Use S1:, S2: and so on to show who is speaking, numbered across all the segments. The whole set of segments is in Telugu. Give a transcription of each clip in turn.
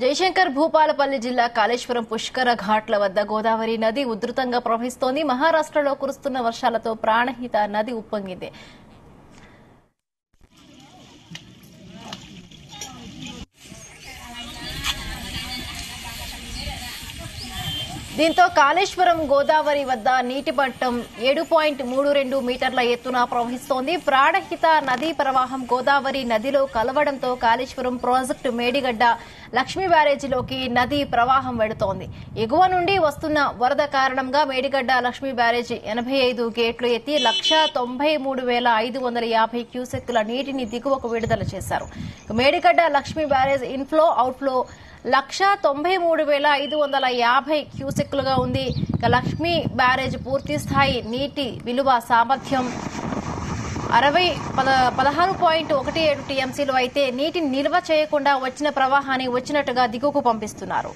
S1: జయశంకర్ భూపాలపల్లి జిల్లా కాళేశ్వరం పుష్కర ఘాట్ల వద్ద గోదావరి నది ఉధృతంగా ప్రవహిస్తోంది. మహారాష్ట్రలో కురుస్తున్న వర్షాలతో ప్రాణహిత నది ఉప్పొంగింది. దీంతో కాళేశ్వరం గోదావరి వద్ద నీటి మట్టం 7.32 మీటర్ల ఎత్తున ప్రవహిస్తోంది. ప్రాణహిత నదీ ప్రవాహం గోదావరి నదిలో కలవడంతో కాళేశ్వరం ప్రాజెక్టు మేడిగడ్డ లక్ష్మీ బ్యారేజీలోకి నదీ ప్రవాహం వెడుతోంది. ఎగువ నుండి వస్తున్న వరద కారణంగా మేడిగడ్డ లక్ష్మీ బ్యారేజీ 85 గేట్లు ఎత్తి 193,550 క్యూసెక్కుల నీటిని దిగువకు విడుదల చేశారు. Medigadda Lakshmi barrage inflow outflow 193,550 క్యూసెక్కులుగా ఉంది. లక్ష్మీ బ్యారేజ్ పూర్తి స్థాయి నీటి విలువ సామర్థ్యం 16.17 టీఎంసీలు అయితే నీటిని నిల్వ చేయకుండా వచ్చిన ప్రవాహాన్ని వచ్చినట్టుగా దిగువకు పంపిస్తున్నారు.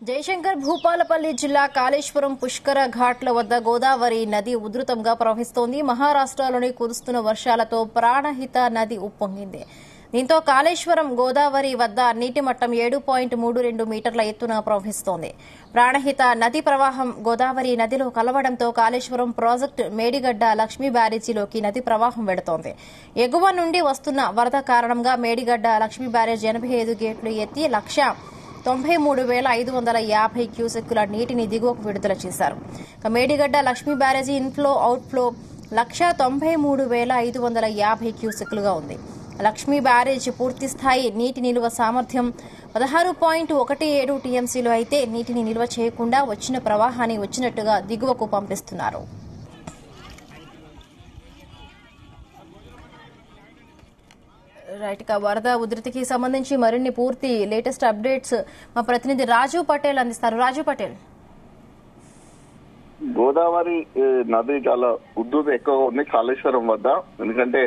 S1: జయశంకర్ భూపాలపల్లి జిల్లా కాళేశ్వరం పుష్కర ఘాట్ల వద్ద గోదావరి నది ఉధృతంగా ప్రవహిస్తోంది. మహారాష్ట్రలోని కురుస్తున్న వర్షాలతో ప్రాణహిత నది ఉప్పొంగింది. దీంతో కాళేశ్వరం గోదావరి వద్ద నీటి మట్టం 7.32 మీటర్ల ఎత్తున ప్రవహిస్తోంది. ప్రాణహిత నది ప్రవాహం గోదావరి నదిలో కలవడంతో కాళేశ్వరం ప్రాజెక్టు మేడిగడ్డ లక్ష్మీ బ్యారేజీలోకి నది ప్రవాహం వెడుతోంది. ఎగువ నుండి వస్తున్న వరద కారణంగా మేడిగడ్డ లక్ష్మీ బ్యారేజీ 85 గేట్లు ఎత్తి 193,550 క్యూసెక్కుల నీటిని దిగువకు విడుదల చేశారు. మేడిగడ్డ లక్ష్మీ బ్యారేజీ ఇన్ఫ్లో అవుట్ఫ్లో 193,550 క్యూసెక్కులుగా ఉంది. లక్ష్మీ బ్యారేజీ పూర్తి స్థాయి నీటి నిల్వ సామర్థ్యం 16.17 టీఎంసీలు అయితే నీటిని నిల్వ చేయకుండా వచ్చిన ప్రవాహాన్ని వచ్చినట్టుగా దిగువకు పంపిస్తున్నారు. రైట్ గా వరద ఉధృతికి సంబంధించి మరిన్ని పూర్తి లేటెస్ట్ అప్డేట్స్ మా ప్రతినిధి రాజు పటేల్ అందిస్తారు. రాజు పటేల్,
S2: గోదావరి నది చాలా ఉధృతి ఎక్కువగా ఉంది కాళేశ్వరం వద్ద. ఎందుకంటే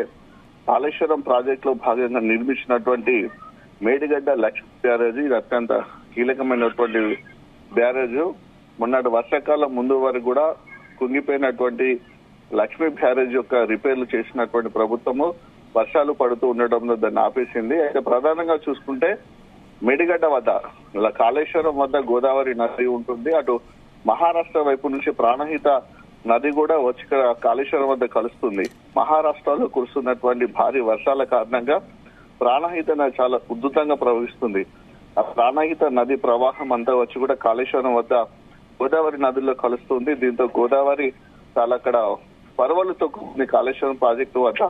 S2: కాళేశ్వరం ప్రాజెక్ట్ లో భాగంగా నిర్మించినటువంటి మేడిగడ్డ లక్ష్మీ బ్యారేజ్ ఇది అత్యంత కీలకమైనటువంటి బ్యారేజ్. మొన్నటి వర్షాకాలం ముందు వరకు కూడా కుంగిపోయినటువంటి లక్ష్మీ బ్యారేజ్ యొక్క రిపేర్లు చేసినటువంటి ప్రభుత్వము వర్షాలు పడుతూ ఉండడంలో దాన్ని ఆపేసింది. అయితే ప్రధానంగా చూసుకుంటే మేడిగడ్డ వద్ద కాళేశ్వరం వద్ద గోదావరి నది ఉంటుంది. అటు మహారాష్ట్ర వైపు నుంచి ప్రాణహిత నది కూడా వచ్చి కాళేశ్వరం వద్ద కలుస్తుంది. మహారాష్ట్రలో కురుస్తున్నటువంటి భారీ వర్షాల కారణంగా ప్రాణహిత నది చాలా ఉధృతంగా ప్రవహిస్తుంది. ఆ ప్రాణహిత నది ప్రవాహం అంతా వచ్చి కూడా కాళేశ్వరం వద్ద గోదావరి నదిలో కలుస్తుంది. దీంతో గోదావరి చాలా అక్కడ పర్వలతో కూడిన కాళేశ్వరం ప్రాజెక్టు వద్ద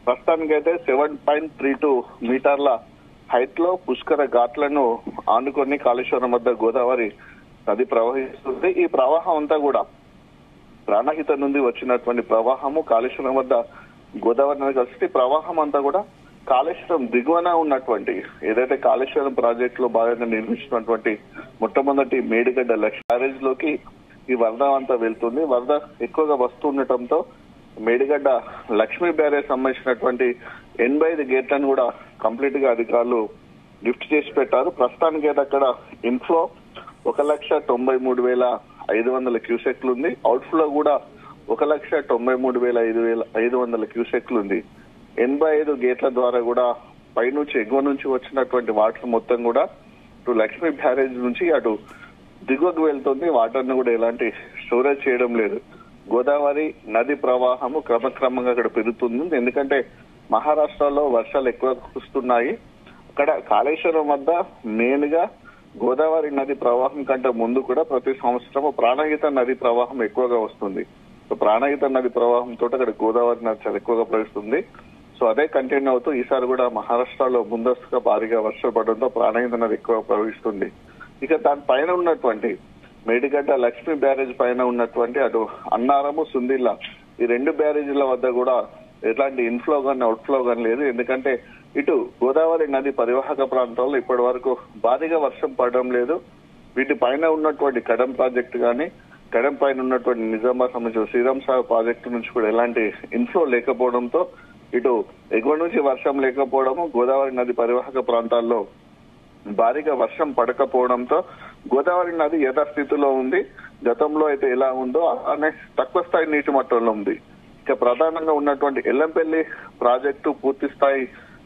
S2: ప్రస్తుతానికైతే 7.32 మీటర్ల హైట్ లో పుష్కర ఘాట్లను ఆనుకొని కాళేశ్వరం వద్ద గోదావరి నది ప్రవహిస్తుంది. ఈ ప్రవాహం అంతా కూడా ప్రాణహిత నుండి వచ్చినటువంటి ప్రవాహము కాళేశ్వరం వద్ద గోదావరి నది కలిసి ప్రవాహం అంతా కూడా కాళేశ్వరం దిగువన ఉన్నటువంటి ఏదైతే కాళేశ్వరం ప్రాజెక్ట్ లో భాగంగా నిర్మించినటువంటి మొట్టమొదటి మేడిగడ్డ లక్ష్మీ బ్యారేజ్ లోకి ఈ వరద అంతా వెళ్తుంది. వరద ఎక్కువగా వస్తుండటంతో మేడిగడ్డ లక్ష్మీ బ్యారేజ్ సంబంధించినటువంటి 85 గేట్లను కూడా కంప్లీట్ గా అధికారులు లిఫ్ట్ చేసి పెట్టారు. ప్రస్తుతానికి అయితే అక్కడ ఇన్ఫ్లో 1,93,500 క్యూసెక్లు ఉంది. అవుట్ఫ్లో కూడా 1,93,500 క్యూసెక్లు ఉంది. 85 గేట్ల ద్వారా కూడా పైనుంచి ఎగువ నుంచి వచ్చినటువంటి వాటర్ మొత్తం కూడా ఇటు లక్ష్మీ బ్యారేజ్ నుంచి అటు దిగువకు వెళ్తుంది. వాటర్ ను కూడా ఎలాంటి స్టోరేజ్ చేయడం లేదు. గోదావరి నది ప్రవాహము క్రమక్రమంగా అక్కడ పెరుగుతుంది. ఎందుకంటే మహారాష్ట్రలో వర్షాలు ఎక్కువ కురుస్తున్నాయి. అక్కడ కాళేశ్వరం వద్ద మెయిన్ గా గోదావరి నది ప్రవాహం కంటే ముందు కూడా ప్రతి సంవత్సరం ప్రాణహిత నది ప్రవాహం ఎక్కువగా వస్తుంది. సో ప్రాణహిత నది ప్రవాహంతో అక్కడ గోదావరి నది చాలా ఎక్కువగా ప్రవహిస్తుంది. సో అదే కంటిన్యూ అవుతూ ఈసారి కూడా మహారాష్ట్రలో ముందస్తుగా భారీగా వర్షాలు పడడంతో ప్రాణహిత నది ఎక్కువ ప్రవహిస్తుంది. ఇక దాని పైన ఉన్నటువంటి మేడిగడ్డ లక్ష్మీ బ్యారేజ్ పైన ఉన్నటువంటి అటు అన్నారము సుందిల్లా ఈ 2 బ్యారేజీల వద్ద కూడా ఎలాంటి ఇన్ఫ్లో కానీ అవుట్ఫ్లో కానీ లేదు. ఎందుకంటే ఇటు గోదావరి నది పరివాహక ప్రాంతాల్లో ఇప్పటి వరకు భారీగా వర్షం పడడం లేదు. వీటి పైన ఉన్నటువంటి కడం ప్రాజెక్టు కానీ కడం పైన ఉన్నటువంటి నిజామాబాద్ సంబంధించిన శ్రీరామ్ సాగర్ ప్రాజెక్టు నుంచి కూడా ఎలాంటి ఇన్ఫ్లో లేకపోవడంతో ఇటు ఎగువ నుంచి వర్షం లేకపోవడము, గోదావరి నది పరివాహక ప్రాంతాల్లో భారీగా వర్షం పడకపోవడంతో గోదావరి నది యథాస్థితిలో ఉంది. గతంలో అయితే ఎలా ఉందో అలానే తక్కువ స్థాయి నీటి మట్టంలో ఉంది. ఇక ప్రధానంగా ఉన్నటువంటి ఎల్లంపల్లి ప్రాజెక్టు పూర్తి స్థాయి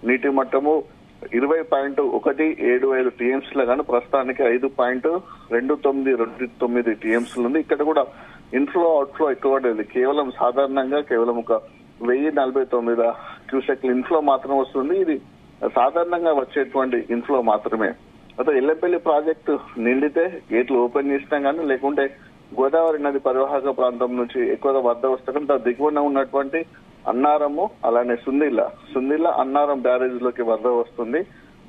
S2: నీటి మట్టము 20.175 టీఎంసీలు గాను ప్రస్తుతానికి 5.2929 టీఎంసీలు ఉంది. ఇక్కడ కూడా ఇన్ఫ్లో అవుట్ఫ్లో ఎక్కువ లేదు. కేవలం సాధారణంగా కేవలం ఒక 1049 క్యూసెక్ల ఇన్ఫ్లో మాత్రం వస్తుంది. ఇది సాధారణంగా వచ్చేటువంటి ఇన్ఫ్లో మాత్రమే. అయితే ఎల్లంపల్లి ప్రాజెక్టు నిండితే గేట్లు ఓపెన్ చేసినా గానీ, లేకుంటే గోదావరి నది పరివాహక ప్రాంతం నుంచి ఎక్కువగా వరద వస్తుండడం దిగువన ఉన్నటువంటి అన్నారము అలానే సుందిల్ల అన్నారం బ్యారేజ్ లోకి వరద వస్తుంది.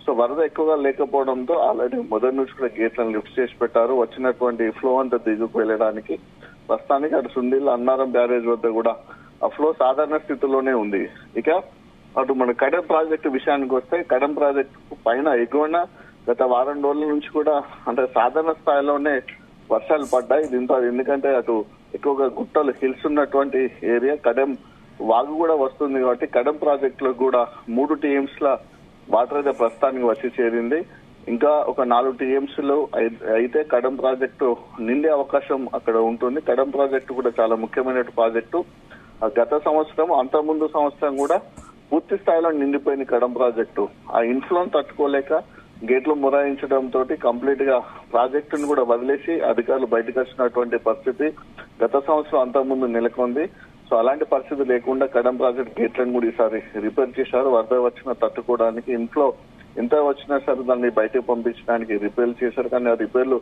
S2: సో వరద ఎక్కువగా లేకపోవడంతో ఆల్రెడీ మొదటి నుంచి కూడా గేట్లను లిఫ్ట్ చేసి పెట్టారు. వచ్చినటువంటి ఫ్లో అంతా దిగుకు వెళ్ళడానికి. ప్రస్తుతానికి అటు సుందిల్ల అన్నారం బ్యారేజ్ వద్ద కూడా ఆ ఫ్లో సాధారణ స్థితిలోనే ఉంది. ఇక అటు మన కడెం ప్రాజెక్టు విషయానికి వస్తే, కడెం ప్రాజెక్టు పైన ఎగువన గత వారం రోజుల నుంచి కూడా అంటే సాధారణ స్థాయిలోనే వర్షాలు పడ్డాయి. దీంతో ఎందుకంటే అటు ఎక్కువగా గుట్టలు హిల్స్ ఉన్నటువంటి ఏరియా, కడెం వాగు కూడా వస్తుంది కాబట్టి కడెం ప్రాజెక్ట్ లో కూడా 3 టీఎంసీల వాటర్ అయితే ప్రస్తుతానికి వచ్చి చేరింది. ఇంకా ఒక 4 టీఎంసీలు అయితే కడెం ప్రాజెక్టు నిండే అవకాశం అక్కడ ఉంటుంది. కడెం ప్రాజెక్టు కూడా చాలా ముఖ్యమైన ప్రాజెక్టు. గత సంవత్సరం అంతకుముందు సంవత్సరం కూడా పూర్తి స్థాయిలో నిండిపోయిన కడెం ప్రాజెక్టు ఆ ఇన్ఫ్లోని తట్టుకోలేక గేట్లు మొరాయించడంతో కంప్లీట్ గా ప్రాజెక్టును కూడా వదిలేసి అధికారులు బయటకు వచ్చినటువంటి పరిస్థితి గత సంవత్సరం అంతకుముందు నెలకొంది. సో అలాంటి పరిస్థితి లేకుండా కడెం ప్రాజెక్ట్ గేట్లను కూడా ఈసారి రిపేర్ చేశారు. వరద వచ్చిన తట్టుకోవడానికి ఇన్ఫ్లో ఎంత వచ్చినా సరే దాన్ని బయటకు పంపించడానికి రిపేర్లు చేశారు. కానీ ఆ రిపేర్లు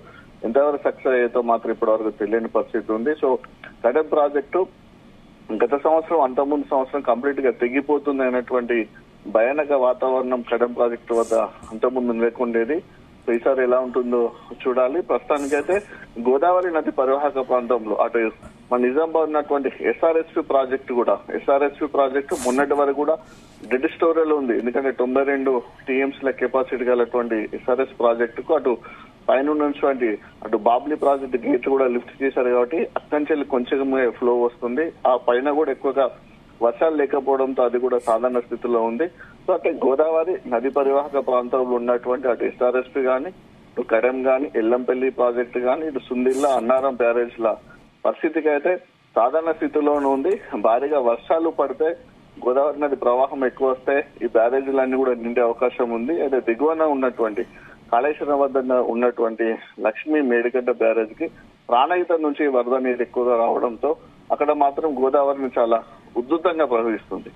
S2: ఎంతవరకు సక్సెస్ అయ్యేతో మాత్రం ఇప్పటివరకు తెలియని పరిస్థితి ఉంది. సో కడెం ప్రాజెక్టు గత సంవత్సరం అంతకుముందు సంవత్సరం కంప్లీట్ గా తెగిపోతుంది అనేటువంటి భయానక వాతావరణం కడెం ప్రాజెక్టు వద్ద అంతకుముందు లేకుండేది. సో ఈసారి ఎలా ఉంటుందో చూడాలి. ప్రస్తుతానికైతే గోదావరి నది పరివాహక ప్రాంతంలో అటు మన నిజామాబాద్ ఉన్నటువంటి ఎస్ఆర్ఎస్పీ ప్రాజెక్టు మొన్నటి వరకు కూడా డెడ్ స్టోరేజ్ ఉంది. ఎందుకంటే 92 టీఎంసీల కెపాసిటీ గలటువంటి ఎస్ఆర్ఎస్ ప్రాజెక్టుకు అటు పైన ఉన్నటువంటి అటు బాబ్లీ ప్రాజెక్టు గేట్లు కూడా లిఫ్ట్ చేశారు కాబట్టి అక్కడి నుంచి కొంచెం ఫ్లో వస్తుంది. ఆ పైన కూడా ఎక్కువగా వర్షాలు లేకపోవడంతో అది కూడా సాధారణ స్థితిలో ఉంది. సో అంటే గోదావరి నది పరివాహక ప్రాంతంలో ఉన్నటువంటి అటు ఎస్ఆర్ఎస్పీ గాని, ఇటు కడెం గాని, ఎల్లంపల్లి ప్రాజెక్టు గాని, ఇటు సుందిల్ల అన్నారం బ్యారేజ్ల పరిస్థితికి అయితే సాధారణ స్థితిలోనే ఉంది. భారీగా వర్షాలు పడితే గోదావరి నది ప్రవాహం ఎక్కువ వస్తే ఈ బ్యారేజీలన్నీ కూడా నిండే అవకాశం ఉంది. అయితే దిగువన ఉన్నటువంటి కాళేశ్వరం వద్ద ఉన్నటువంటి లక్ష్మీ మేడిగడ్డ బ్యారేజ్ కి ప్రాణహిత నుంచి వరద నీరు ఎక్కువగా రావడంతో అక్కడ మాత్రం గోదావరిని చాలా ఉధృతంగా ప్రవహిస్తుంది.